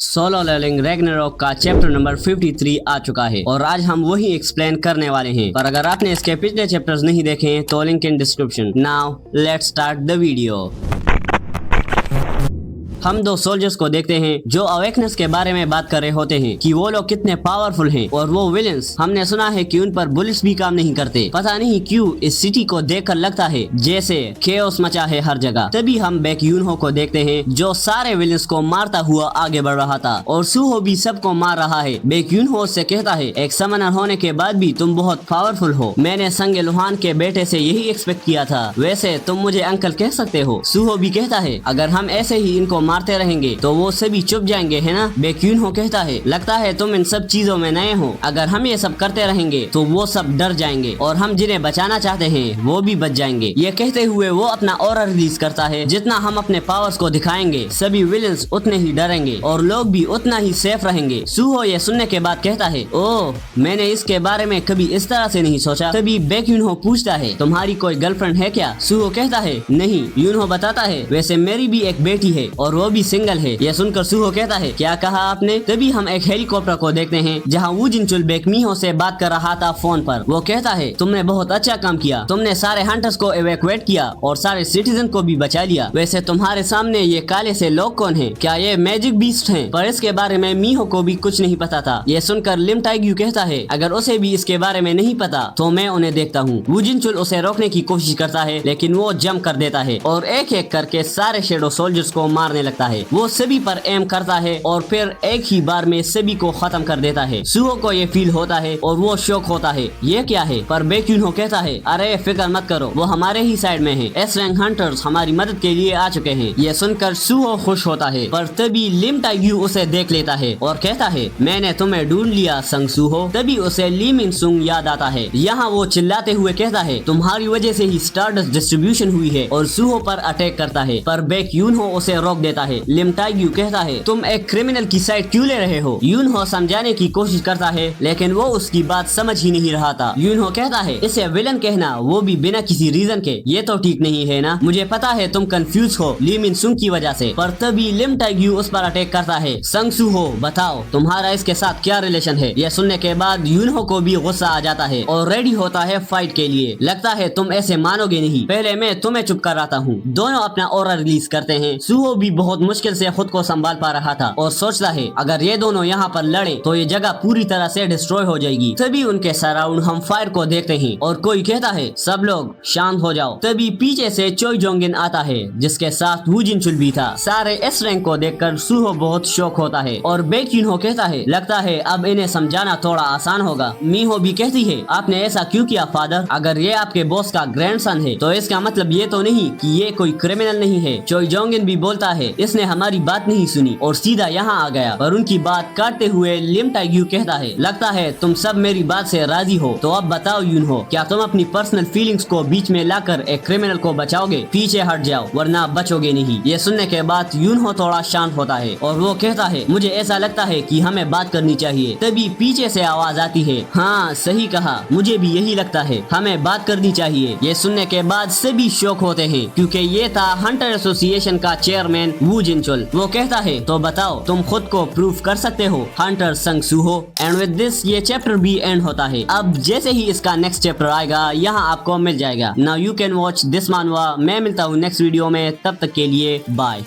Solo levelling Ragnarok का chapter number 53 आ चुका है और आज हम वही एक्सप्लेन करने वाले हैं। पर अगर आपने इसके पिछले चैप्टर्स नहीं देखे तो link in description. Now let's start the video. हम दो सोल्जर्स को देखते हैं जो अवेकनेस के बारे में बात कर रहे होते हैं कि वो लोग कितने पावरफुल हैं और वो विलेंस। हमने सुना है कि उन पर बुलेट्स भी काम नहीं करते। पता नहीं क्यों इस सिटी को देखकर लगता है जैसे केओस मचा है हर जगह। तभी हम बैक यूनहो को देखते हैं जो सारे विलेंस को मारता हुआ आगे बढ़ रहा था और सूहो भी सबको मार रहा है। बैक यूनहो से कहता है एक समनर होने के बाद भी तुम बहुत पावरफुल हो। मैंने संगे लुहान के बेटे से यही एक्सपेक्ट किया था। वैसे तुम मुझे अंकल कह सकते हो। सूहो भी कहता है अगर हम ऐसे ही इनको मारते रहेंगे तो वो सभी चुप जाएंगे, है ना। बैक यूनहो कहता है लगता है तुम इन सब चीजों में नए हो। अगर हम ये सब करते रहेंगे तो वो सब डर जाएंगे और हम जिन्हें बचाना चाहते हैं वो भी बच जाएंगे। ये कहते हुए वो अपना ऑरा रिलीज करता है। जितना हम अपने पावर्स को दिखाएंगे सभी विलेंस उतने ही डरेंगे और लोग भी उतना ही सेफ रहेंगे। सूहो ये सुनने के बाद कहता है ओह, मैंने इसके बारे में कभी इस तरह से नहीं सोचा। तभी बैक यूनहो पूछता है तुम्हारी कोई गर्लफ्रेंड है क्या। सूहो कहता है नहीं। यूनहो बताता है वैसे मेरी भी एक बेटी है और वो भी सिंगल है। यह सुनकर सूहो कहता है क्या कहा आपने। तभी हम एक हेलीकॉप्टर को देखते हैं जहां वू जिनचुल बैक मीहो से बात कर रहा था फोन पर। वो कहता है तुमने बहुत अच्छा काम किया। तुमने सारे हंटर्स को इवैक्यूएट किया और सारे सिटीजन को भी बचा लिया। वैसे तुम्हारे सामने ये काले से लोग कौन है। क्या ये मैजिक बीस्ट हैं। पर इसके बारे में मीहो को भी कुछ नहीं पता था। ये सुनकर लिम टाइग्यू कहता है अगर उसे भी इसके बारे में नहीं पता तो मैं उन्हें देखता हूँ। वू जिनचुल उसे रोकने की कोशिश करता है लेकिन वो जंप कर देता है और एक एक करके सारे शेडो सोल्जर्स को मारने लगता है। वो सभी पर एम करता है और फिर एक ही बार में सभी को खत्म कर देता है। सूहो को ये फील होता है और वो शौक होता है ये क्या है। पर बैक यूनहो कहता है अरे फिक्र मत करो, वो हमारे ही साइड में है। एस रैंक हंटर्स हमारी मदद के लिए आ चुके हैं। ये सुनकर सूहो खुश होता है पर तभी लिम टाइग्यू उसे देख लेता है और कहता है मैंने तुम्हें ढूंढ लिया संग सूहो। तभी उसे ली मिन सुंग याद आता है। यहाँ वो चिल्लाते हुए कहता है तुम्हारी वजह से ही स्टारडस्ट डिस्ट्रीब्यूशन हुई है और सूहो पर अटैक करता है। पर बैक यूनहो उसे रोक देता है। लिम टाइग्यू कहता है तुम एक क्रिमिनल की साइड क्यों ले रहे हो। यूनहो समझाने की कोशिश करता है लेकिन वो उसकी बात समझ ही नहीं रहा था। यूनहो कहता है इसे विलन कहना वो भी बिना किसी रीजन के ये तो ठीक नहीं है ना। मुझे पता है तुम कंफ्यूज हो ली मिन सुंग की वजह से। पर तभी लिम टाइग्यू उस पर अटैक करता है। संग सूहो बताओ तुम्हारा इसके साथ क्या रिलेशन है। यह सुनने के बाद यूनहो को भी गुस्सा आ जाता है और रेडी होता है फाइट के लिए। लगता है तुम ऐसे मानोगे नहीं, पहले मैं तुम्हें चुप कराता हूँ। दोनों अपना ऑरा रिलीज करते हैं। सूहो भी बहुत मुश्किल से खुद को संभाल पा रहा था और सोचता है अगर ये दोनों यहाँ पर लड़े तो ये जगह पूरी तरह से डिस्ट्रॉय हो जाएगी। तभी उनके सराउंड हम फायर को देखते हैं और कोई कहता है सब लोग शांत हो जाओ। तभी पीछे से चोई जोंगिन आता है जिसके साथ वू जिनचुल भी था। सारे एस रैंक को देखकर सूहो बहुत शौक होता है और बैक यूनहो कहता है लगता है अब इन्हें समझाना थोड़ा आसान होगा। मीहो भी कहती है आपने ऐसा क्यों किया फादर। अगर ये आपके बॉस का ग्रैंडसन है तो इसका मतलब ये तो नहीं कि ये कोई क्रिमिनल नहीं है। चोई जोंगिन भी बोलता है इसने हमारी बात नहीं सुनी और सीधा यहाँ आ गया। पर उनकी बात काटते हुए लिम टाइग्यू कहता है लगता है तुम सब मेरी बात से राजी हो। तो अब बताओ यूनहो क्या तुम अपनी पर्सनल फीलिंग्स को बीच में लाकर एक क्रिमिनल को बचाओगे। पीछे हट जाओ वरना बचोगे नहीं। ये सुनने के बाद यूनहो थोड़ा शांत होता है और वो कहता है मुझे ऐसा लगता है कि हमें बात करनी चाहिए। तभी पीछे से आवाज आती है हाँ सही कहा, मुझे भी यही लगता है, हमें बात करनी चाहिए। ये सुनने के बाद सभी शौक होते हैं क्योंकि ये था हंटर एसोसिएशन का चेयरमैन वू जिनचुल। वो कहता है तो बताओ तुम खुद को प्रूव कर सकते हो हंटर संग सूहो। एंड विद दिस ये चैप्टर भी एंड होता है। अब जैसे ही इसका नेक्स्ट चैप्टर आएगा यहाँ आपको मिल जाएगा। Now you can watch this मानवा। मैं मिलता हूँ नेक्स्ट वीडियो में, तब तक के लिए बाय।